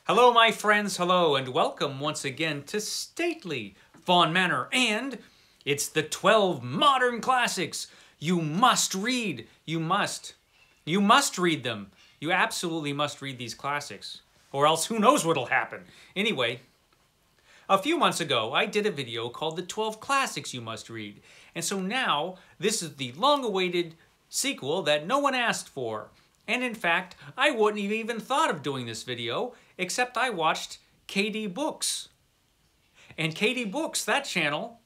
Hello, my friends, hello, and welcome once again to stately Fawn Manor, and it's the 12 modern classics you must read. You must read them. You absolutely must read these classics, or else who knows what'll happen. Anyway, a few months ago, I did a video called the 12 Classics You Must Read, and so now this is the long-awaited sequel that no one asked for. And in fact, I wouldn't have even thought of doing this video, except I watched KD Books. And KD Books, that channel,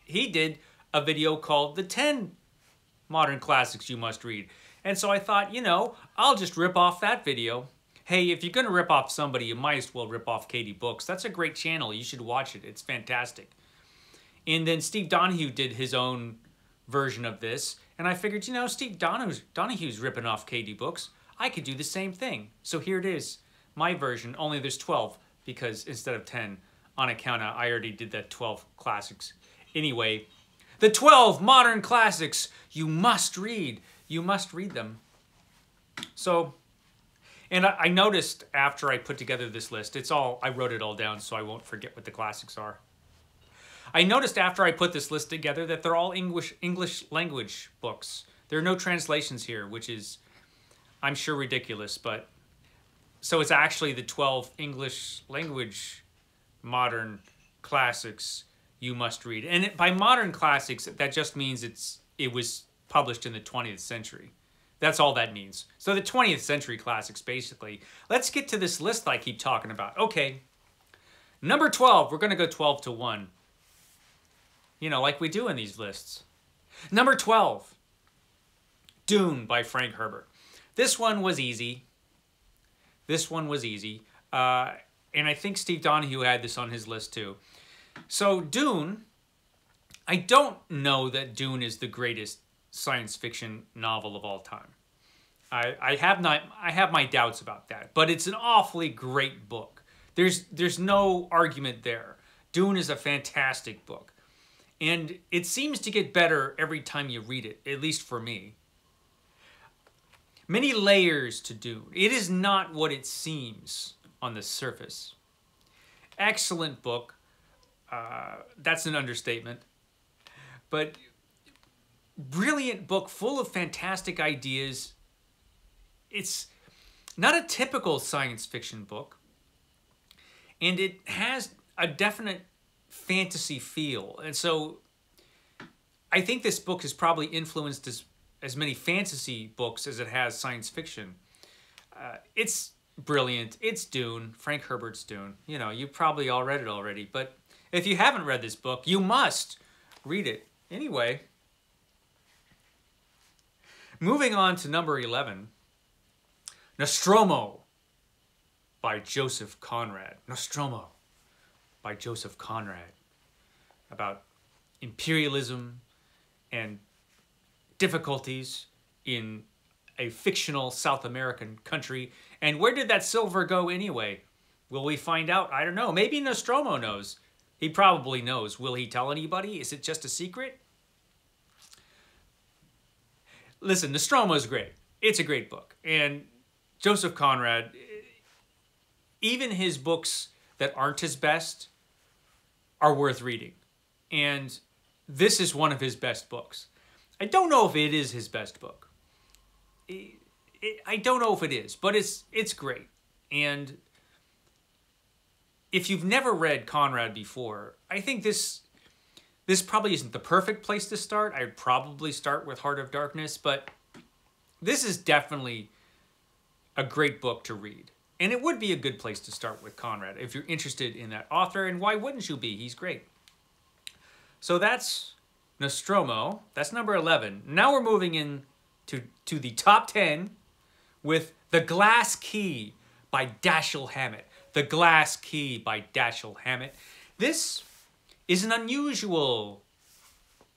he did a video called the 10 Modern Classics You Must Read. And so I thought, you know, I'll just rip off that video. Hey, if you're going to rip off somebody, you might as well rip off KD Books. That's a great channel. You should watch it. It's fantastic. And then Steve Donoghue did his own version of this. And I figured, you know, Steve Donoghue's ripping off KD Books. I could do the same thing. So here it is, my version, only there's 12, because instead of 10, on account of I already did that 12 classics. Anyway, the 12 modern classics you must read. You must read them. So, and I noticed after I put together this list, I wrote it all down so I won't forget what the classics are. I noticed after I put this list together that they're all English language books. There are no translations here, which is, I'm sure, ridiculous, but so it's actually the 12 English language modern classics you must read. And by modern classics, that just means it was published in the 20th century. That's all that means. So the 20th century classics, basically. Let's get to this list that I keep talking about. Okay, number 12, we're gonna go 12 to 1. You know, like we do in these lists. Number 12, Dune by Frank Herbert. This one was easy. This one was easy. And I think Steve Donoghue had this on his list too. So Dune, I don't know that Dune is the greatest science fiction novel of all time. I have my doubts about that, but it's an awfully great book. There's no argument there. Dune is a fantastic book. And it seems to get better every time you read it, at least for me. Many layers to Dune. It is not what it seems on the surface. Excellent book. That's an understatement. But brilliant book, full of fantastic ideas. It's not a typical science fiction book. And it has a definite fantasy feel. And so I think this book has probably influenced as many fantasy books as it has science fiction. It's brilliant. It's Dune, Frank Herbert's Dune. You know, you probably all read it already, but if you haven't read this book, you must read it. Anyway, moving on to number 11, Nostromo by Joseph Conrad. Nostromo by Joseph Conrad, about imperialism and difficulties in a fictional South American country. And where did that silver go anyway? Will we find out? I don't know. Maybe Nostromo knows. He probably knows. Will he tell anybody? Is it just a secret? Listen, Nostromo is great. It's a great book. And Joseph Conrad, even his books that aren't his best are worth reading. And this is one of his best books. I don't know if it is his best book. I don't know if it is, but it's great. And if you've never read Conrad before, I think this probably isn't the perfect place to start. I'd probably start with Heart of Darkness, but this is definitely a great book to read. And it would be a good place to start with Conrad if you're interested in that author, and why wouldn't you be? He's great. So that's Nostromo. That's number 11. Now we're moving in to the top 10 with The Glass Key by Dashel Hammett. The Glass Key by Dashel Hammett. This is an unusual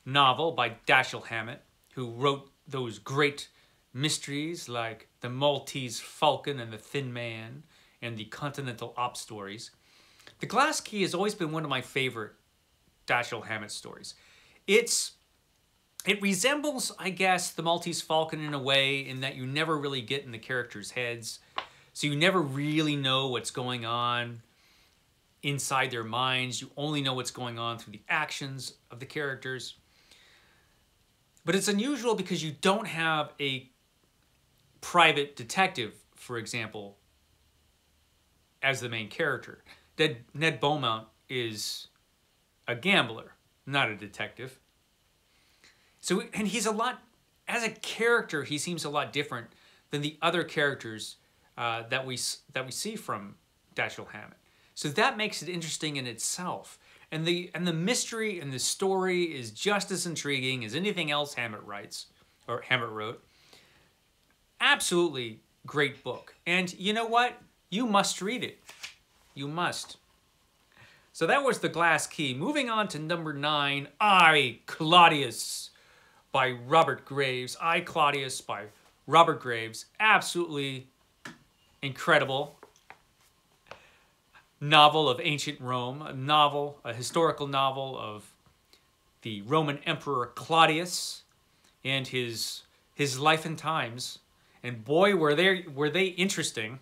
novel by Dashel Hammett, who wrote those great mysteries like The Maltese Falcon and The Thin Man and the Continental Op stories. The Glass Key has always been one of my favorite Dashel Hammett stories. It resembles, I guess, The Maltese Falcon in a way in that you never really get in the characters' heads. So you never really know what's going on inside their minds. You only know what's going on through the actions of the characters. But it's unusual because you don't have a private detective, for example, as the main character. Ned Beaumont is a gambler, not a detective. So, and he's a lot, as a character, he seems a lot different than the other characters that we see from Dashiell Hammett. So that makes it interesting in itself. And the mystery and the story is just as intriguing as anything else Hammett wrote. Absolutely great book. And you know what? You must read it. You must. So that was The Glass Key. Moving on to number 9, I, Claudius by Robert Graves. I, Claudius by Robert Graves. Absolutely incredible novel of ancient Rome, a historical novel of the Roman Emperor Claudius and his life and times. And boy, were they interesting.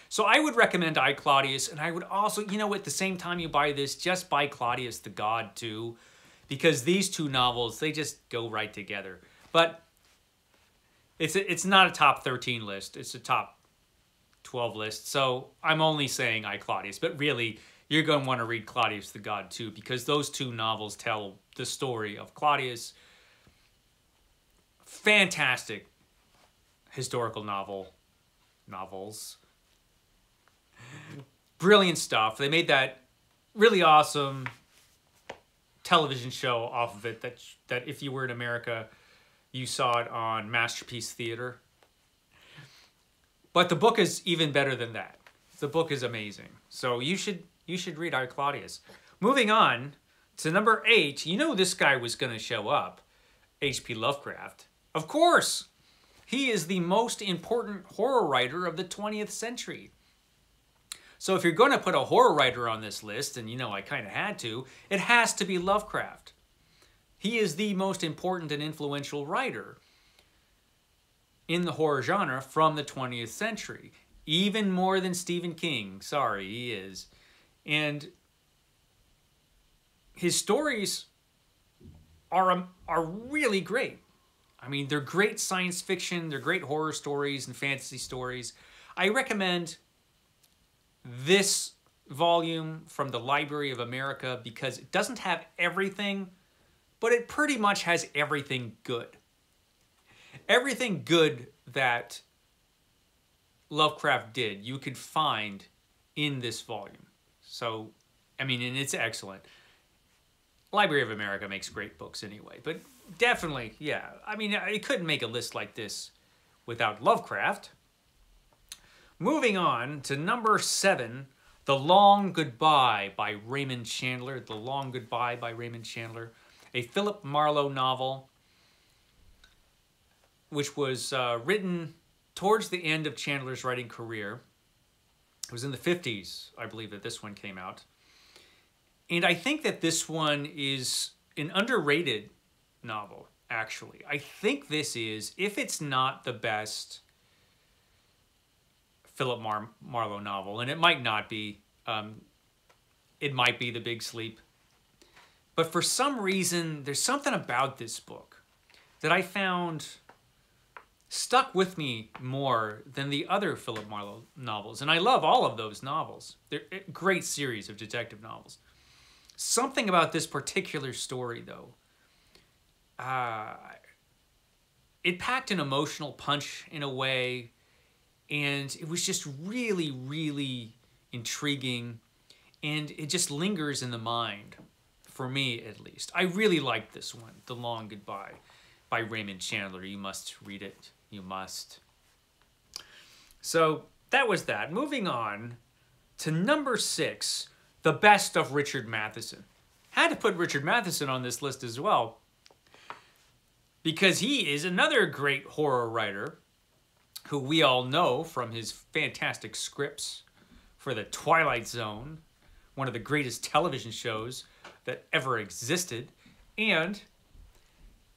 So I would recommend I, Claudius, and I would also, you know, at the same time you buy this, just buy Claudius the God too, because these two novels, they just go right together. But it's not a top 13 list, it's a top 12 list, so I'm only saying I, Claudius, but really, you're going to want to read Claudius the God too, because those two novels tell the story of Claudius. Fantastic historical novels. Brilliant stuff. They made that really awesome television show off of it that if you were in America, you saw it on Masterpiece Theater. But the book is even better than that. The book is amazing. So you should read I, Claudius. Moving on to number 8. You know this guy was going to show up. H.P. Lovecraft. Of course. He is the most important horror writer of the 20th century. So if you're going to put a horror writer on this list, and you know I kind of had to, it has to be Lovecraft. He is the most important and influential writer in the horror genre from the 20th century. Even more than Stephen King. Sorry, he is. And his stories are really great. I mean, they're great science fiction, they're great horror stories and fantasy stories. I recommend this volume from the Library of America because it doesn't have everything, but it pretty much has everything good. Everything good that Lovecraft did, you could find in this volume. So, I mean, and it's excellent. Library of America makes great books anyway, but definitely, yeah. I mean, I couldn't make a list like this without Lovecraft. Moving on to number 7, The Long Goodbye by Raymond Chandler. The Long Goodbye by Raymond Chandler. A Philip Marlowe novel, which was written towards the end of Chandler's writing career. It was in the 50s, I believe, that this one came out. And I think that this one is an underrated novel, actually. I think this is, if it's not the best Philip Marlowe novel, and it might not be, it might be The Big Sleep. But for some reason, there's something about this book that I found stuck with me more than the other Philip Marlowe novels. And I love all of those novels. They're a great series of detective novels. Something about this particular story, though, it packed an emotional punch in a way, and it was just really, really intriguing, and it just lingers in the mind, for me at least. I really liked this one, The Long Goodbye by Raymond Chandler. You must read it. You must. So that was that. Moving on to number 6, The Best of Richard Matheson. Had to put Richard Matheson on this list as well, because he is another great horror writer who we all know from his fantastic scripts for The Twilight Zone, one of the greatest television shows that ever existed. And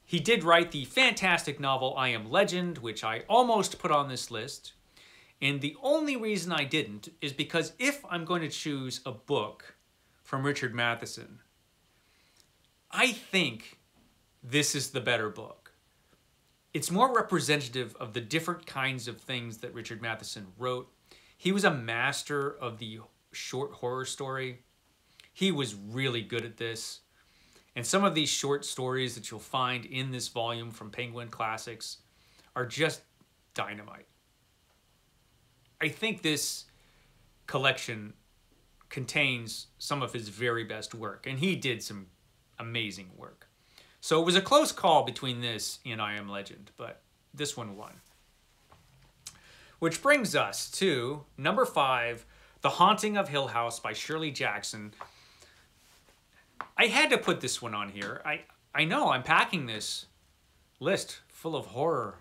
he did write the fantastic novel I Am Legend, which I almost put on this list. And the only reason I didn't is because if I'm going to choose a book from Richard Matheson, I think this is the better book. It's more representative of the different kinds of things that Richard Matheson wrote. He was a master of the short horror story. He was really good at this. And some of these short stories that you'll find in this volume from Penguin Classics are just dynamite. I think this collection contains some of his very best work, and he did some amazing work. So it was a close call between this and I Am Legend, but this one won. Which brings us to number 5, The Haunting of Hill House by Shirley Jackson. I had to put this one on here. I know I'm packing this list full of horror.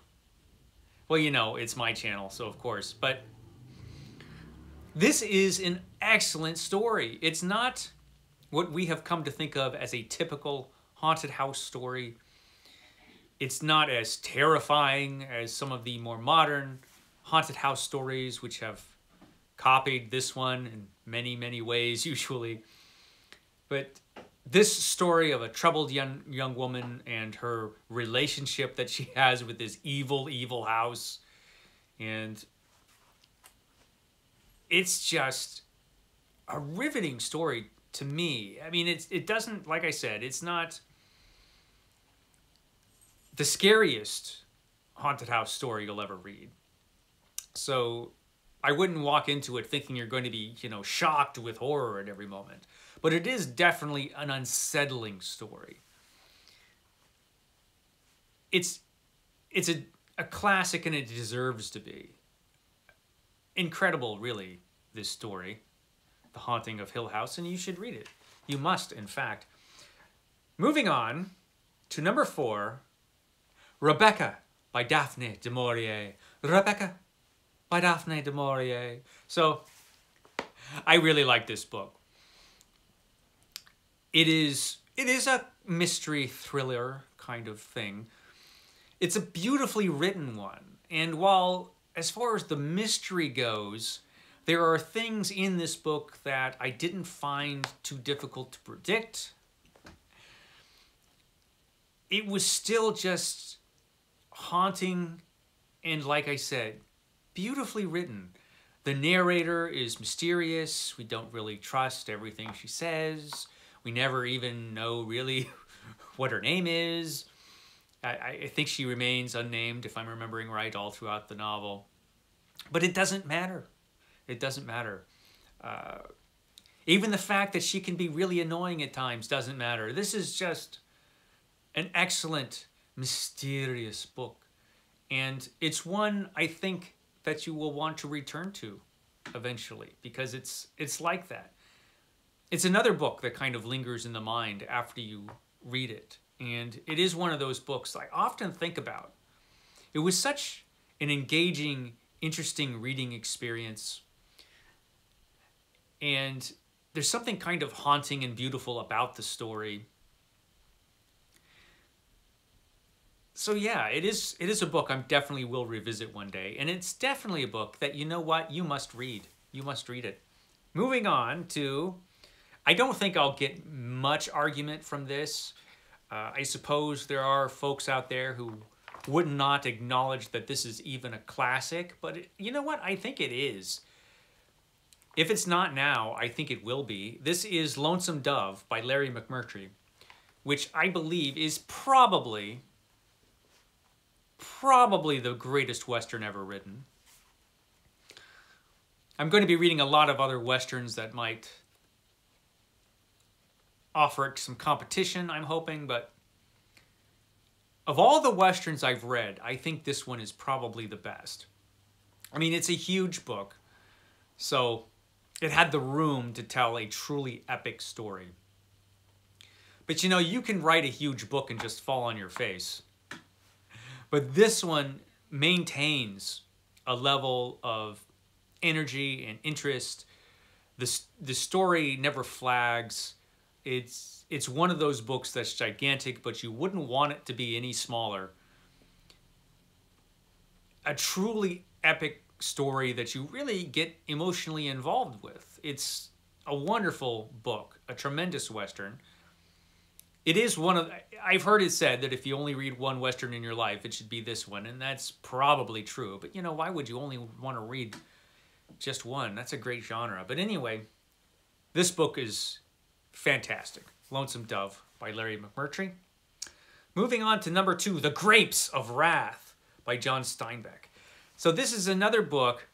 Well, you know, it's my channel, so of course, but this is an excellent story. It's not what we have come to think of as a typical haunted house story. It's not as terrifying as some of the more modern haunted house stories, which have copied this one in many, many ways, usually. But this story of a troubled young woman and her relationship that she has with this evil, evil house, and it's just a riveting story to me. I mean, it doesn't, like I said, it's not the scariest haunted house story you'll ever read. So I wouldn't walk into it thinking you're going to be, you know, shocked with horror at every moment. But it is definitely an unsettling story. It's a classic, and it deserves to be. Incredible, really, this story, The Haunting of Hill House, and you should read it. You must, in fact. Moving on to number 4, Rebecca by Daphne du Maurier. Rebecca by Daphne du Maurier. So, I really like this book. It is a mystery thriller kind of thing. It's a beautifully written one, and while as far as the mystery goes, there are things in this book that I didn't find too difficult to predict. It was still just haunting and, like I said, beautifully written. The narrator is mysterious. We don't really trust everything she says. We never even know really what her name is. I think she remains unnamed, if I'm remembering right, all throughout the novel. But it doesn't matter. It doesn't matter. Even the fact that she can be really annoying at times doesn't matter. This is just an excellent, mysterious book. And it's one I think that you will want to return to eventually, because it's like that. It's another book that kind of lingers in the mind after you read it. And it is one of those books I often think about. It was such an engaging, interesting reading experience. And there's something kind of haunting and beautiful about the story. So yeah, it is a book I definitely will revisit one day. And it's definitely a book that, you know what, you must read. You must read it. Moving on to, I don't think I'll get much argument from this. I suppose there are folks out there who would not acknowledge that this is even a classic, but you know what? I think it is. If it's not now, I think it will be. This is Lonesome Dove by Larry McMurtry, which I believe is probably the greatest Western ever written. I'm going to be reading a lot of other Westerns that might offer it some competition, I'm hoping, but of all the Westerns I've read, I think this one is probably the best. I mean, it's a huge book, so it had the room to tell a truly epic story. But you know, you can write a huge book and just fall on your face. But this one maintains a level of energy and interest. The story never flags. It's one of those books that's gigantic, but you wouldn't want it to be any smaller. A truly epic story that you really get emotionally involved with. It's a wonderful book, a tremendous Western. It is one of, I've heard it said that if you only read one Western in your life, it should be this one, and that's probably true. But you know, why would you only want to read just one? That's a great genre. But anyway, this book is fantastic. Lonesome Dove by Larry McMurtry. Moving on to number 2, The Grapes of Wrath by John Steinbeck. So this is another book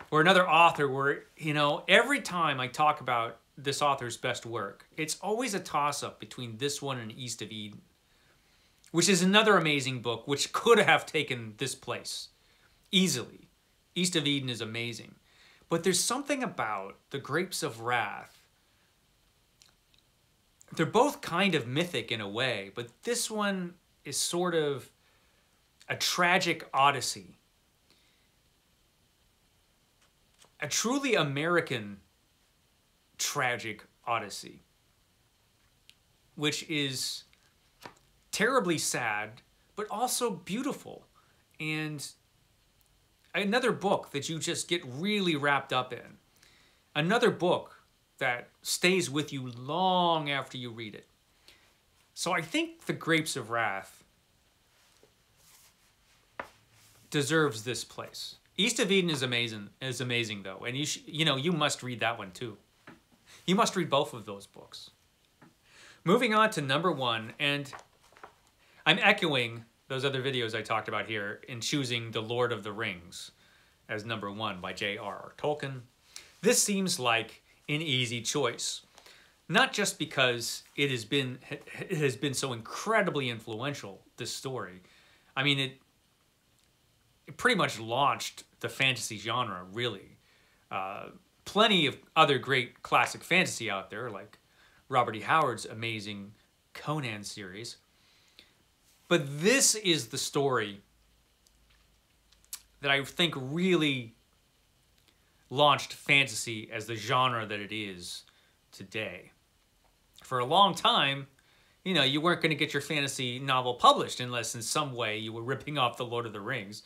or another author where, you know, every time I talk about this author's best work, it's always a toss-up between this one and East of Eden, which is another amazing book which could have taken this place easily. East of Eden is amazing. But there's something about The Grapes of Wrath. They're both kind of mythic in a way, but this one is sort of a tragic odyssey. A truly American tragic odyssey, which is terribly sad, but also beautiful. And another book that you just get really wrapped up in. Another book that stays with you long after you read it. So I think The Grapes of Wrath deserves this place. East of Eden is amazing though, and you must read that one too. You must read both of those books. Moving on to number 1, and I'm echoing those other videos I talked about here in choosing The Lord of the Rings as number 1 by J.R.R. Tolkien. This seems like an easy choice, not just because it has been so incredibly influential, this story. I mean, it pretty much launched the fantasy genre, really. Plenty of other great classic fantasy out there, like Robert E. Howard's amazing Conan series. But this is the story that I think really launched fantasy as the genre that it is today. For a long time, you know, you weren't going to get your fantasy novel published unless in some way you were ripping off The Lord of the Rings.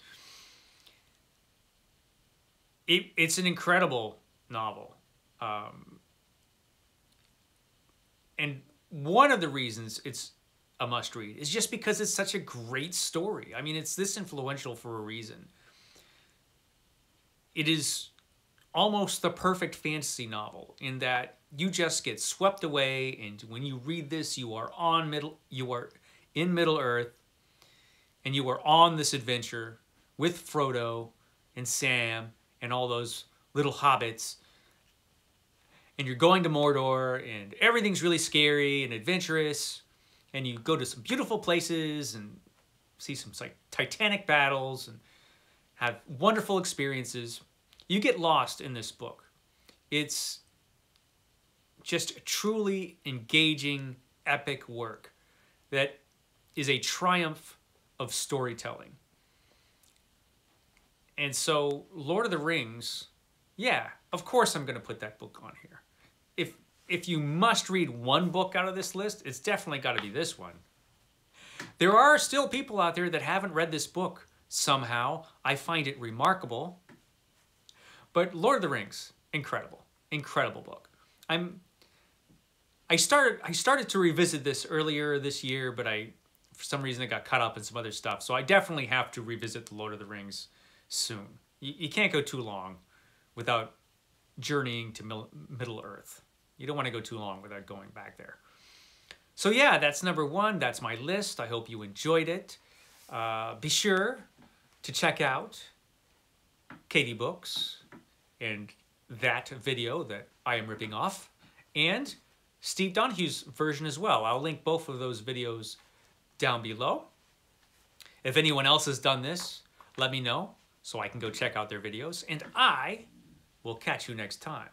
It's an incredible novel. And one of the reasons it's a must-read is just because it's such a great story. I mean, it's this influential for a reason. It is almost the perfect fantasy novel in that you just get swept away, and when you read this, you are in Middle Earth, and you are on this adventure with Frodo and Sam and all those little hobbits, and you're going to Mordor, and everything's really scary and adventurous, and you go to some beautiful places and see some like titanic battles and have wonderful experiences. You get lost in this book. It's just a truly engaging, epic work that is a triumph of storytelling. And so, Lord of the Rings, yeah, of course I'm going to put that book on here. If you must read one book out of this list, it's definitely got to be this one. There are still people out there that haven't read this book somehow. I find it remarkable. But Lord of the Rings, incredible, incredible book. I started to revisit this earlier this year, but for some reason I got caught up in some other stuff. So I definitely have to revisit the Lord of the Rings soon. You can't go too long without journeying to Middle Earth. You don't want to go too long without going back there. So yeah, that's number 1. That's my list. I hope you enjoyed it. Be sure to check out Katie Books and that video that I am ripping off, and Steve Donoghue's version as well. I'll link both of those videos down below. If anyone else has done this, let me know so I can go check out their videos, and I will catch you next time.